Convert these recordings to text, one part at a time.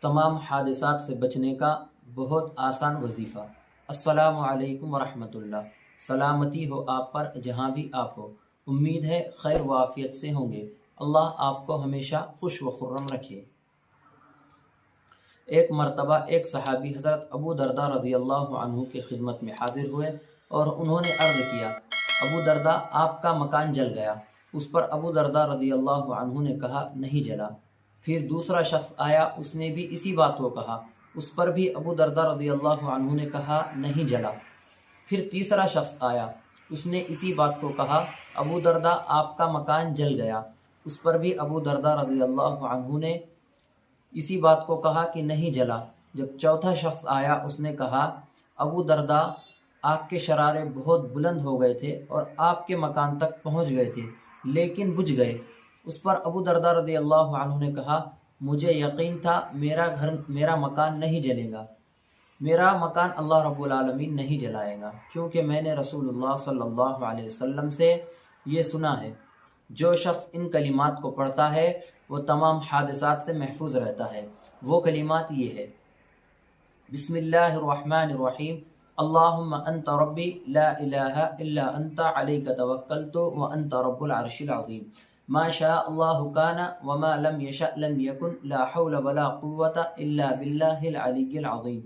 तमाम हादिसात से बचने का बहुत आसान वजीफ़ा। अस्सलामु अलैकुम वरहमतुल्लाह। सलामती हो आप पर जहाँ भी आप हो। उम्मीद है खैर व आफियत से होंगे। अल्लाह आपको हमेशा खुश व खुर्रम रखे। एक मरतबा एक सहाबी हज़रत अबू दरदा रज़ियल्लाहु अन्हु की खिदमत में हाजिर हुए और उन्होंने अर्ज़ किया, अबू दरदा आपका मकान जल गया। उस पर अबू दरदा रज़ियल्लाहु अन्हु ने कहा, नहीं जला। फिर दूसरा शख्स आया, उसने भी इसी बात को कहा। उस पर भी अबू दरदा रज़ियल्लाहु अन्हु ने कहा, नहीं जला। फिर तीसरा शख्स आया, उसने इसी बात को कहा, अबू दरदा आपका मकान जल गया। उस पर भी अबू दरदा रज़ियल्लाहु अन्हु ने इसी बात को कहा कि नहीं जला। जब चौथा शख्स आया, उसने कहा, अबू दरदा आग के शरारे बहुत बुलंद हो गए थे और आपके मकान तक पहुंच गए थे, लेकिन बुझ गए। उस पर अबू दरदा रज़ियल्लाहु अन्हु ने कहा, मुझे यकीन था मेरा मकान नहीं जलेगा, मेरा मकान अल्लाह रब्बुल आलमीन नहीं जलाएगा, क्योंकि मैंने रसूलुल्लाह सल्लल्लाहु अलैहि वसल्लम से ये सुना है, जो शख्स इन कलिमात को पढ़ता है वो तमाम हादिसात से महफूज रहता है। वो कलिमात ये है, बिस्मिल्लाहिर्रहमानिर्रहीम, अल्लाहुम्मा अंता रब्बी ला इलाहा इल्ला अंता अलैका तवक्कलतु व अंता रब्बुल अर्शिल अज़ीम, मा शा अल्लाहु काना व मा लम यशा लम यकुन, ला हौला वला कुव्वता इल्ला बिल्लाहिल अलिय्यिल अज़ीम,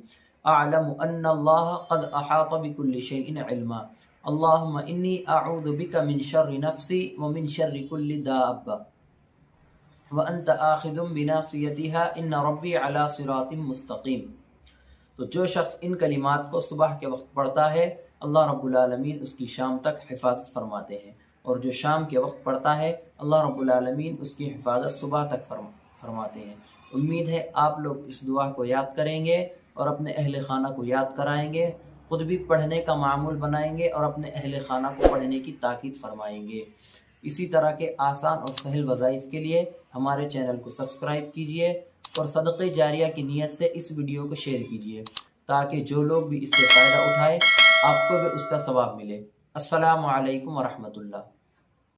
अअलमु अन्ना अल्लाह क़द अहाता बिकुल्लि शैइन इल्मा, अल्लाहुम्मा इन्नी अऊज़ु बिका मिन शर्रि नफ्सी व मिन शर्रि कुल्लि दाब्बा व अंत आखिदुम बिनासियतिहा इन्ना रब्बी अला सिरातिम मुस्तकीम। तो जो शख्स इन कलिमात को सुबह के वक्त पढ़ता है, अल्लाह रब्बुल आलमीन उसकी शाम तक हिफाजत फरमाते हैं, और जो शाम के वक्त पढ़ता है, अल्लाह रब्बुल आलमीन उसकी हिफाजत सुबह तक फरमाते हैं। उम्मीद है आप लोग इस दुआ को याद करेंगे और अपने अहल खाना को याद कराएंगे, खुद भी पढ़ने का मामूल बनाएंगे और अपने अहल खाना को पढ़ने की ताकीद फरमाएंगे। इसी तरह के आसान और सहल वज़ाइफ के लिए हमारे चैनल को सब्सक्राइब कीजिए और सदक़े जारिया की नीयत से इस वीडियो को शेयर कीजिए, ताकि जो लोग भी इससे फ़ायदा उठाए आपको भी उसका सवाब मिले। अस्सलामु अलैकुम वरहमतुल्लाह।